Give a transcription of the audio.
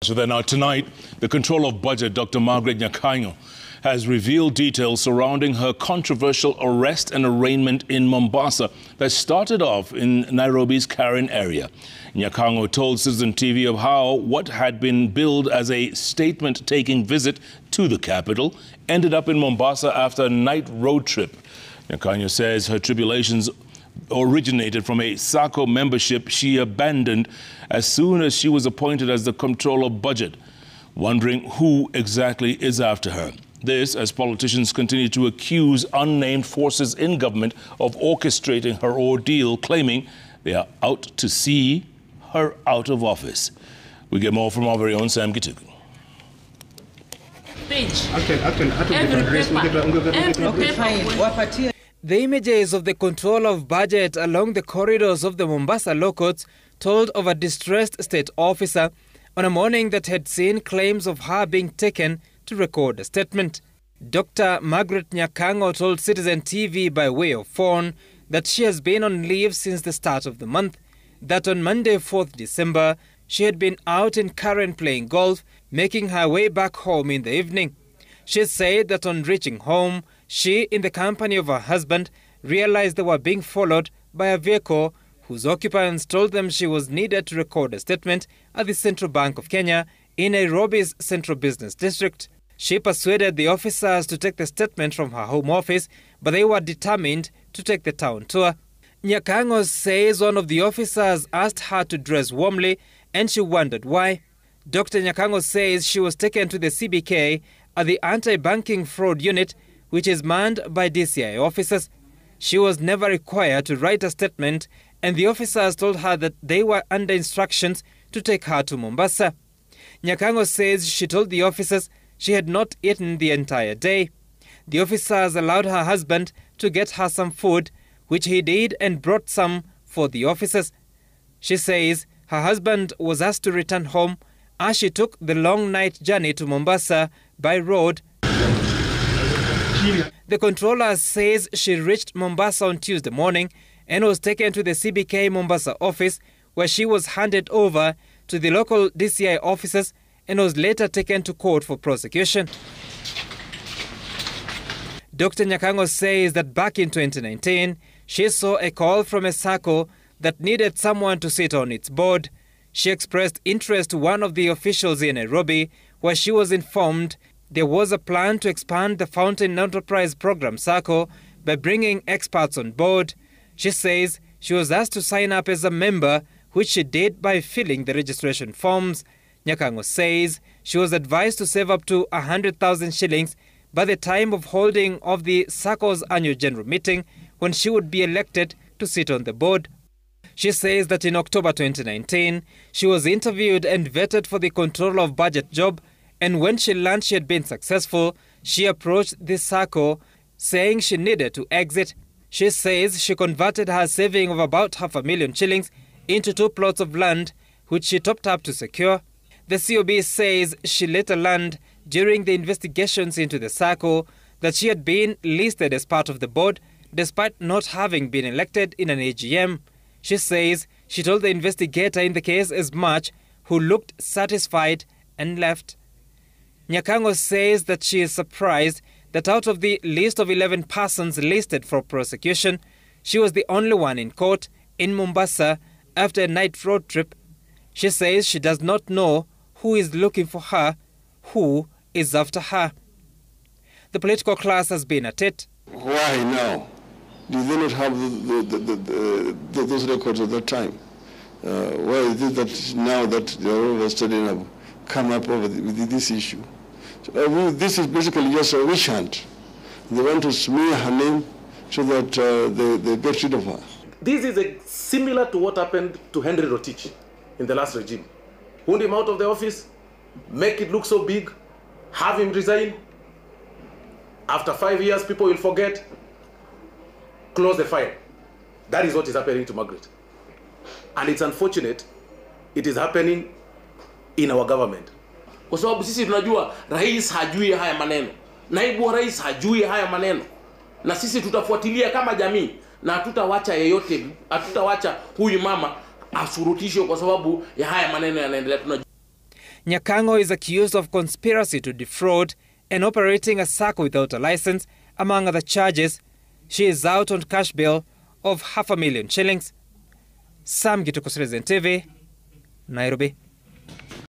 So then now tonight, the Controller of Budget, Dr. Margaret Nyakang'o, has revealed details surrounding her controversial arrest and arraignment in Mombasa that started off in Nairobi's Karen area. Nyakang'o told Citizen TV of how what had been billed as a statement-taking visit to the capital ended up in Mombasa after a night road trip. Nyakang'o says her tribulations originated from a SACCO membership she abandoned as soon as she was appointed as the Controller of Budget, wondering who exactly is after her. This as politicians continue to accuse unnamed forces in government of orchestrating her ordeal, claiming they are out to see her out of office. We get more from our very own Sam Gituku. The images of the Controller of Budget along the corridors of the Mombasa law courts told of a distressed state officer on a morning that had seen claims of her being taken to record a statement. Dr. Margaret Nyakang'o told Citizen TV by way of phone that she has been on leave since the start of the month, that on Monday 4th December, she had been out in Karen playing golf, making her way back home in the evening. She said that on reaching home, she, in the company of her husband, realized they were being followed by a vehicle whose occupants told them she was needed to record a statement at the Central Bank of Kenya in Nairobi's Central Business District. She persuaded the officers to take the statement from her home office, but they were determined to take the town tour. Nyakang'o says one of the officers asked her to dress warmly and she wondered why. Dr. Nyakang'o says she was taken to the CBK at the Anti-Banking Fraud Unit, which is manned by DCI officers. She was never required to write a statement, and the officers told her that they were under instructions to take her to Mombasa. Nyakang'o says she told the officers she had not eaten the entire day. The officers allowed her husband to get her some food, which he did and brought some for the officers. She says her husband was asked to return home as she took the long night journey to Mombasa by road. The controller says she reached Mombasa on Tuesday morning and was taken to the CBK Mombasa office, where she was handed over to the local DCI officers and was later taken to court for prosecution. Dr. Nyakang'o says that back in 2019, she saw a call from a SACCO that needed someone to sit on its board. She expressed interest to one of the officials in Nairobi, where she was informed there was a plan to expand the Fountain Enterprise Program SACCO by bringing experts on board. She says she was asked to sign up as a member, which she did by filling the registration forms. Nyakang'o says she was advised to save up to 100,000 shillings by the time of holding of the SACCO's annual general meeting, when she would be elected to sit on the board. She says that in October 2019, she was interviewed and vetted for the Controller of Budget job, and when she learned she had been successful, she approached the SACCO saying she needed to exit. She says she converted her saving of about 500,000 shillings into 2 plots of land, which she topped up to secure. The COB says she later learned during the investigations into the SACCO that she had been listed as part of the board despite not having been elected in an AGM. She says she told the investigator in the case as much, who looked satisfied and left. Nyakang'o says that she is surprised that out of the list of 11 persons listed for prosecution, she was the only one in court in Mombasa after a night road trip. She says she does not know who is looking for her, who is after her. The political class has been at it. Why now? Did they not have those records at that time? Why is it that now that they are all of a sudden have come up with this issue? So, this is basically just a witch hunt. They want to smear her name so that they get rid of her. This is similar to what happened to Henry Rotich in the last regime. Wound him out of the office, make it look so big, have him resign. After 5 years, people will forget. Close the file. That is what is happening to Margaret. And it's unfortunate it is happening in our government. Kwa sababu sisi tunajua rais hajui haya maneno. Naibu wa rais hajui haya maneno. Na sisi tutafuatilia kama jamii na hatutawacha yeyote, hatutawacha huyu mama asurutishwe kwa sababu ya haya maneno yanaendelea. Nyakang'o is accused of conspiracy to defraud and operating a sacco without a license, among other charges. She is out on cash bail of 500,000 shillings. Sam Gituko, Citizen TV, Nairobi.